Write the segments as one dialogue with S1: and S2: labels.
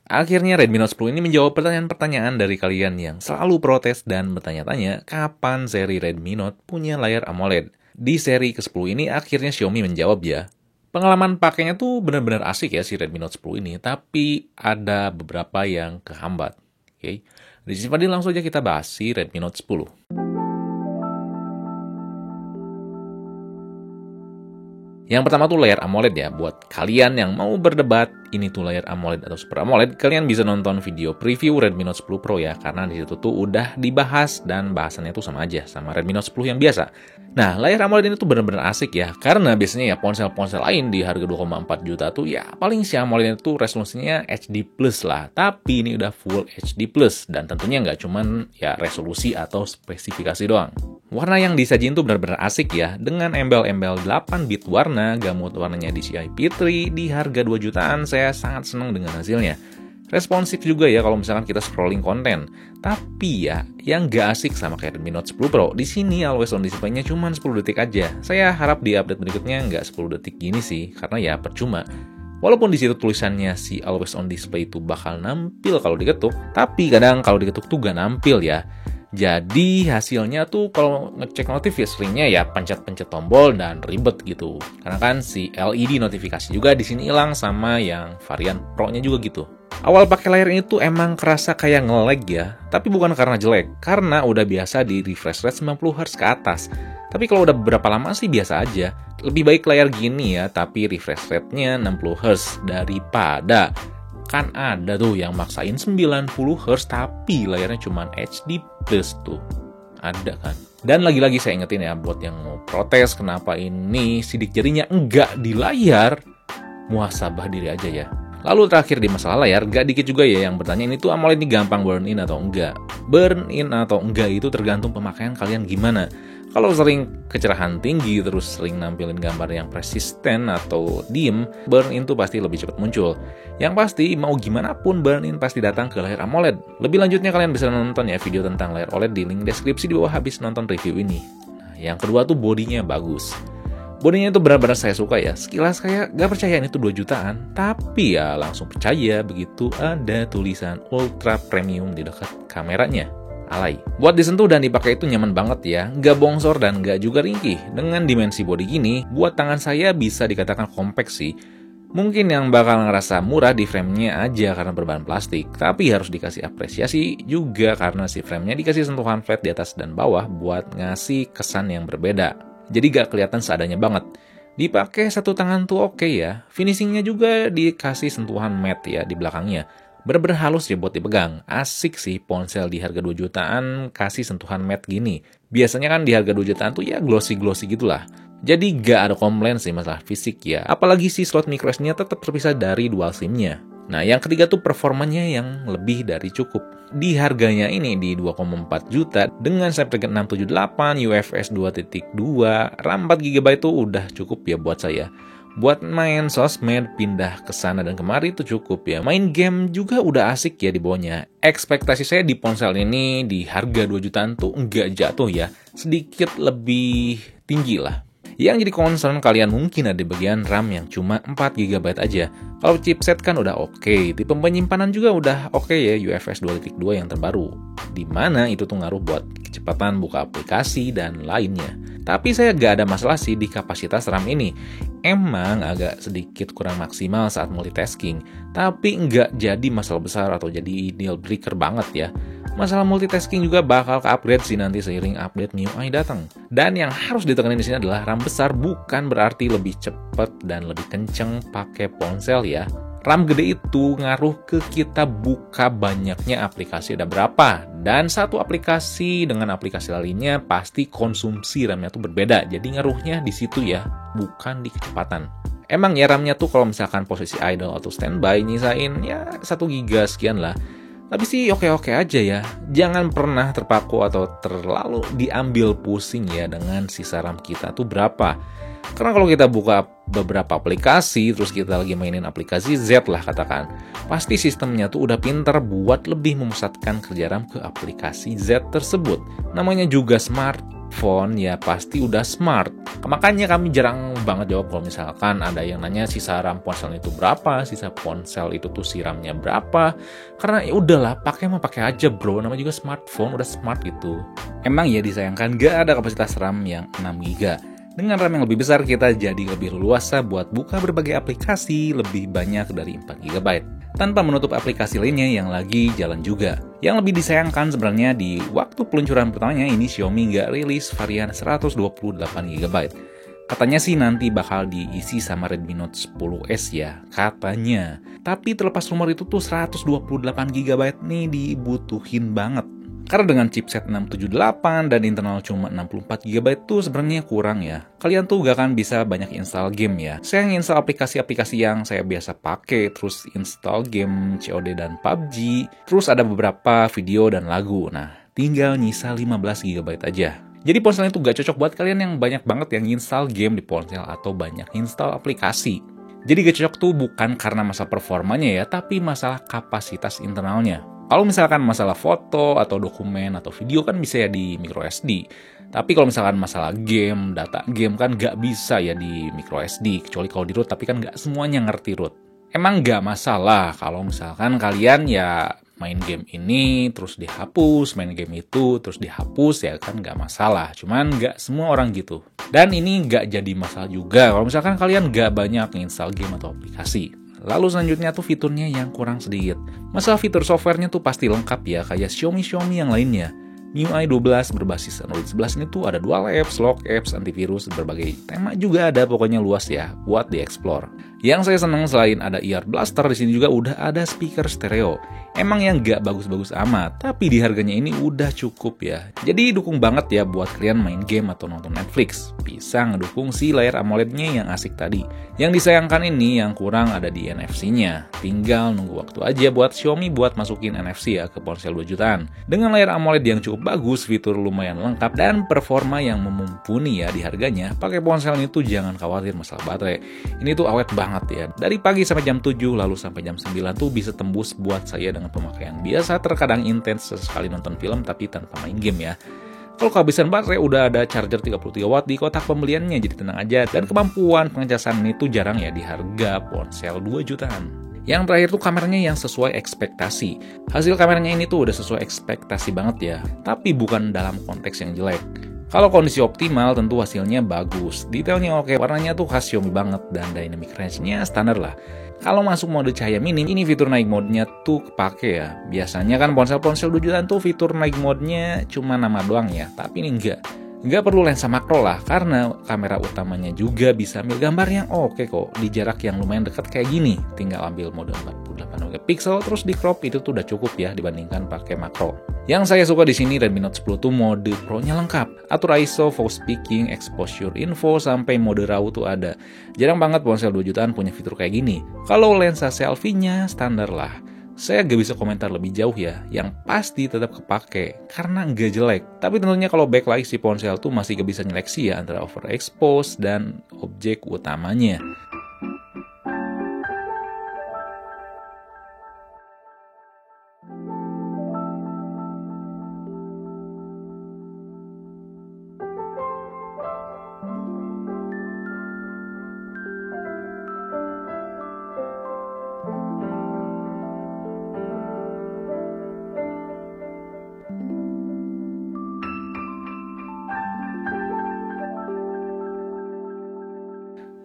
S1: Akhirnya Redmi Note 10 ini menjawab pertanyaan-pertanyaan dari kalian yang selalu protes dan bertanya-tanya kapan seri Redmi Note punya layar AMOLED. Di seri ke-10 ini akhirnya Xiaomi menjawab ya. Pengalaman pakainya tuh benar-benar asik ya si Redmi Note 10 ini, tapi ada beberapa yang kehambat. Oke. Di sini langsung aja kita bahas si Redmi Note 10. Yang pertama tuh layar AMOLED ya. Buat kalian yang mau berdebat ini tuh layar AMOLED atau Super AMOLED, kalian bisa nonton video preview Redmi Note 10 Pro ya, karena di situ tuh udah dibahas dan bahasannya tuh sama aja sama Redmi Note 10 yang biasa. Nah, layar AMOLED ini tuh bener-bener asik ya, karena biasanya ya ponsel-ponsel lain di harga 2,4 juta tuh ya paling si AMOLED itu resolusinya HD plus lah, tapi ini udah full HD plus dan tentunya nggak cuman ya resolusi atau spesifikasi doang. Warna yang disajiin tuh benar-benar asik ya, dengan embel-embel 8 bit warna, gamut warnanya DCI P3 di harga 2 jutaan, saya sangat senang dengan hasilnya. Responsif juga ya kalau misalkan kita scrolling konten. Tapi ya, yang gak asik sama kayak Redmi Note 10 Pro, di sini always on display-nya cuma 10 detik aja. Saya harap di update berikutnya nggak 10 detik gini sih, karena ya percuma. Walaupun di situ tulisannya si always on display itu bakal nampil kalau diketuk, tapi kadang kalau diketuk tuh gak nampil ya. Jadi hasilnya tuh kalau ngecek notif ya seringnya ya pencet-pencet tombol dan ribet gitu. Karena kan si LED notifikasi juga di sini hilang sama yang varian Pro-nya juga gitu. Awal pakai layar ini tuh emang kerasa kayak nge-lag ya, tapi bukan karena jelek, karena udah biasa di refresh rate 90Hz ke atas. Tapi kalau udah beberapa lama sih biasa aja. Lebih baik layar gini ya, tapi refresh rate-nya 60Hz daripada kan ada tuh yang maksain 90Hz tapi layarnya cuma HD plus tuh. Ada kan. Dan lagi-lagi saya ingetin ya buat yang mau protes kenapa ini sidik jarinya enggak di layar, muhasabah diri aja ya. Lalu terakhir di masalah layar, gak dikit juga ya yang bertanya ini tuh AMOLED ini gampang burn in atau enggak. Burn in atau enggak itu tergantung pemakaian kalian gimana. Kalau sering kecerahan tinggi, terus sering nampilin gambar yang persisten atau diem, burn in tuh pasti lebih cepat muncul. Yang pasti, mau gimana pun burn in pasti datang ke layar AMOLED. Lebih lanjutnya kalian bisa nonton ya video tentang layar OLED di link deskripsi di bawah habis nonton review ini. Nah, yang kedua tuh bodinya bagus. Bodinya itu benar-benar saya suka ya. Sekilas kayak gak percaya ini tuh 2 jutaan, tapi ya langsung percaya begitu ada tulisan Ultra Premium di dekat kameranya. Alay. Buat disentuh dan dipakai itu nyaman banget ya, nggak bongsor dan nggak juga ringkih. Dengan dimensi bodi gini, buat tangan saya bisa dikatakan compact sih. Mungkin yang bakal ngerasa murah di frame-nya aja karena berbahan plastik, tapi harus dikasih apresiasi juga karena si frame-nya dikasih sentuhan flat di atas dan bawah buat ngasih kesan yang berbeda. Jadi gak kelihatan seadanya banget. Dipakai satu tangan tuh oke ya, finishingnya juga dikasih sentuhan matte ya di belakangnya. Bener-bener halus ya buat dipegang. Asik sih ponsel di harga 2 jutaan kasih sentuhan matte gini. Biasanya kan di harga 2 jutaan tuh ya glossy-glossy gitulah. Jadi gak ada komplain sih masalah fisik ya. Apalagi si slot microSD-nya tetap terpisah dari dual SIM-nya. Nah yang ketiga tuh performanya yang lebih dari cukup. Di harganya ini di 2,4 juta dengan Snapdragon 678, UFS 2.2, RAM 4GB tuh udah cukup ya buat saya. Buat main sosmed, pindah ke sana dan kemari itu cukup ya. Main game juga udah asik ya di bawahnya. Ekspektasi saya di ponsel ini di harga 2 jutaan tuh enggak jatuh ya. Sedikit lebih tinggi lah. Yang jadi concern kalian mungkin ada di bagian RAM yang cuma 4GB aja. Kalau chipset kan udah oke. Tipe penyimpanan juga udah oke ya, UFS 2.2 yang terbaru. Dimana itu tuh ngaruh buat kecepatan buka aplikasi dan lainnya. Tapi saya gak ada masalah sih di kapasitas RAM ini. Emang agak sedikit kurang maksimal saat multitasking, tapi nggak jadi masalah besar atau jadi deal breaker banget ya. Masalah multitasking juga bakal ke-upgrade sih nanti seiring update MIUI datang. Dan yang harus ditekenin di sini adalah RAM besar bukan berarti lebih cepat dan lebih kenceng pakai ponsel ya. RAM gede itu ngaruh ke kita buka banyaknya aplikasi ada berapa. Dan satu aplikasi dengan aplikasi lainnya pasti konsumsi RAM-nya tuh berbeda. Jadi ngaruhnya di situ ya, bukan di kecepatan. Emang ya RAM-nya tuh kalau misalkan posisi idle atau standby nyisain ya 1 GB sekian lah. Tapi sih oke-oke aja ya. Jangan pernah terpaku atau terlalu diambil pusing ya dengan sisa RAM kita tuh berapa. Karena kalau kita buka beberapa aplikasi, terus kita lagi mainin aplikasi Z lah katakan, pasti sistemnya tuh udah pinter buat lebih memusatkan kerja RAM ke aplikasi Z tersebut. Namanya juga smart, smartphone ya pasti udah smart. Makanya kami jarang banget jawab kalau misalkan ada yang nanya sisa RAM ponsel itu berapa, sisa ponsel itu tuh si RAM-nya berapa. Karena ya udahlah, pakai aja bro, namanya juga smartphone, udah smart gitu. Emang ya disayangkan gak ada kapasitas RAM yang 6GB. Dengan RAM yang lebih besar, kita jadi lebih leluasa buat buka berbagai aplikasi lebih banyak dari 4GB, tanpa menutup aplikasi lainnya yang lagi jalan juga. Yang lebih disayangkan sebenarnya di waktu peluncuran pertamanya ini Xiaomi nggak rilis varian 128GB. Katanya sih nanti bakal diisi sama Redmi Note 10S ya, katanya. Tapi terlepas rumor itu tuh 128GB nih dibutuhin banget. Karena dengan chipset 678 dan internal cuma 64GB itu sebenarnya kurang ya. Kalian tuh gak akan bisa banyak install game ya. Saya install aplikasi-aplikasi yang saya biasa pakai, terus install game COD dan PUBG, terus ada beberapa video dan lagu. Nah, tinggal nyisa 15GB aja. Jadi ponsel itu gak cocok buat kalian yang banyak banget yang install game di ponsel atau banyak install aplikasi. Jadi gak cocok tuh bukan karena masalah performanya ya, tapi masalah kapasitas internalnya. Kalau misalkan masalah foto atau dokumen atau video kan bisa ya di micro SD. Tapi kalau misalkan masalah game, data game kan nggak bisa ya di micro SD. Kecuali kalau di root, tapi kan nggak semuanya ngerti root. Emang nggak masalah kalau misalkan kalian ya main game ini terus dihapus, main game itu terus dihapus ya kan nggak masalah. Cuman nggak semua orang gitu. Dan ini nggak jadi masalah juga kalau misalkan kalian nggak banyak install game atau aplikasi. Lalu selanjutnya tuh fiturnya yang kurang sedikit. Masalah fitur softwarenya tuh pasti lengkap ya, kayak Xiaomi yang lainnya. MIUI 12 berbasis Android 11 ini tuh ada dual apps, lock apps, antivirus, berbagai tema juga ada, pokoknya luas ya, buat di-explore. Yang saya senang selain ada ear blaster, di sini juga udah ada speaker stereo. Emang yang gak bagus-bagus amat, tapi di harganya ini udah cukup ya. Jadi dukung banget ya buat kalian main game atau nonton Netflix. Bisa ngedukung si layar AMOLED-nya yang asik tadi. Yang disayangkan ini yang kurang ada di NFC-nya. Tinggal nunggu waktu aja buat Xiaomi buat masukin NFC ya ke ponsel 2 jutaan. Dengan layar AMOLED yang cukup bagus, fitur lumayan lengkap, dan performa yang mumpuni ya di harganya, pakai ponsel ini tuh jangan khawatir masalah baterai. Ini tuh awet banget ya. Dari pagi sampai jam 7, lalu sampai jam 9 tuh bisa tembus buat saya dengan pemakaian biasa, terkadang intens sesekali nonton film tapi tanpa main game ya. Kalau kehabisan baterai udah ada charger 33 watt di kotak pembeliannya, jadi tenang aja. Dan kemampuan pengecasan ini tuh jarang ya di harga ponsel 2 jutaan. Yang terakhir tuh kameranya yang sesuai ekspektasi. Hasil kameranya ini tuh udah sesuai ekspektasi banget ya, tapi bukan dalam konteks yang jelek. Kalau kondisi optimal tentu hasilnya bagus, detailnya oke, warnanya tuh khas Xiaomi banget, dan dynamic range-nya standar lah. Kalau masuk mode cahaya minim, ini fitur night mode-nya tuh kepake ya. Biasanya kan ponsel-ponsel 2 jutaan tuh fitur night mode-nya cuma nama doang ya, tapi ini enggak. Nggak perlu lensa makro lah, karena kamera utamanya juga bisa ambil gambar yang oke kok, di jarak yang lumayan dekat kayak gini. Tinggal ambil mode 48 megapiksel, terus di crop, itu tuh udah cukup ya dibandingkan pakai makro. Yang saya suka di sini Redmi Note 10 tuh mode Pro-nya lengkap. Atur ISO, focus peaking, exposure info, sampai mode RAW tuh ada. Jarang banget ponsel 2 jutaan punya fitur kayak gini. Kalau lensa selfie-nya standar lah. Saya gak bisa komentar lebih jauh ya, yang pasti tetap kepake, karena nggak jelek. Tapi tentunya kalau backlight si ponsel tuh masih gak bisa nyeleksi ya antara overexpose dan objek utamanya.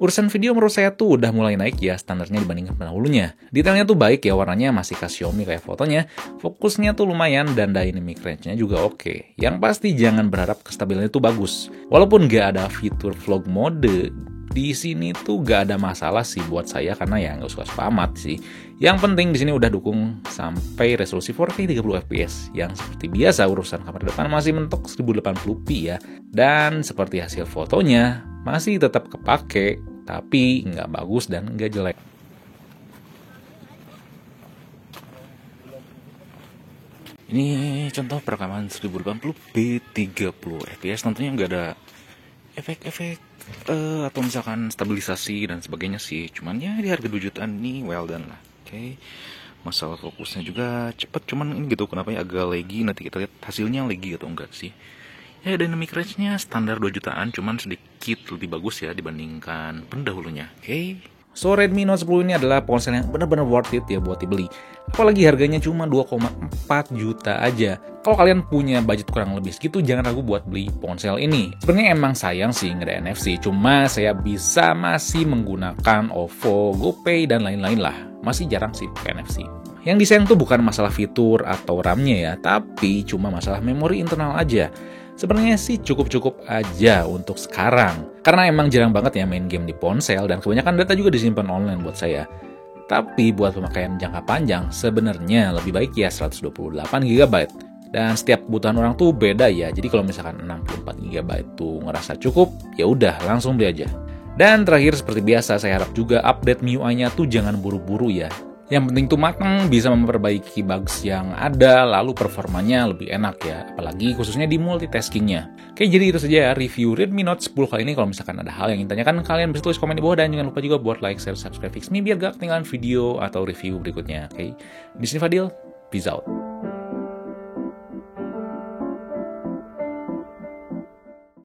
S1: Urusan video menurut saya tuh udah mulai naik ya standarnya dibandingkan pendahulunya. Detailnya tuh baik ya, warnanya masih khas Xiaomi kayak fotonya, fokusnya tuh lumayan, dan dynamic range-nya juga oke. Yang pasti jangan berharap kestabilannya tuh bagus. Walaupun nggak ada fitur vlog mode, di sini tuh nggak ada masalah sih buat saya, karena ya nggak suka-suka amat sih. Yang penting di sini udah dukung sampai resolusi 4K 30 fps. Yang seperti biasa urusan kamera depan masih mentok 1080p ya. Dan seperti hasil fotonya masih tetap kepake, tapi nggak bagus dan nggak jelek. Ini contoh perekaman 1080p 30 fps, tentunya nggak ada efek-efek atau misalkan stabilisasi dan sebagainya sih. Cuman ya di harga 2 jutaan ini well done lah. Oke. Masalah fokusnya juga cepet, cuman ini gitu kenapa ya agak laggy, nanti kita lihat hasilnya laggy atau enggak sih. Ya, dynamic range-nya standar 2 jutaan, cuman sedikit lebih bagus ya dibandingkan pendahulunya. Oke. So, Redmi Note 10 ini adalah ponsel yang benar-benar worth it ya buat dibeli. Apalagi harganya cuma 2,4 juta aja. Kalau kalian punya budget kurang lebih segitu, jangan ragu buat beli ponsel ini. Sebenarnya emang sayang sih nggak ada NFC, cuma saya masih menggunakan OVO, GoPay, dan lain-lain lah. Masih jarang sih pakai NFC. Yang disayang tuh bukan masalah fitur atau RAM-nya ya, tapi cuma masalah memori internal aja. Sebenarnya sih cukup-cukup aja untuk sekarang. Karena emang jarang banget ya main game di ponsel dan kebanyakan data juga disimpan online buat saya. Tapi buat pemakaian jangka panjang, sebenarnya lebih baik ya 128 GB. Dan setiap kebutuhan orang tuh beda ya. Jadi kalau misalkan 64 GB tuh ngerasa cukup, ya udah langsung beli aja. Dan terakhir seperti biasa saya harap juga update MIUI-nya tuh jangan buru-buru ya. Yang penting tuh matang, bisa memperbaiki bugs yang ada, lalu performanya lebih enak ya, apalagi khususnya di multitaskingnya. Oke, jadi itu saja ya review Redmi Note 10 kali ini. Kalau misalkan ada hal yang ingin tanyakan, kalian bisa tulis komen di bawah, dan jangan lupa juga buat like, share, subscribe, fix me biar gak ketinggalan video atau review berikutnya. Oke, di sini Fadil, peace out.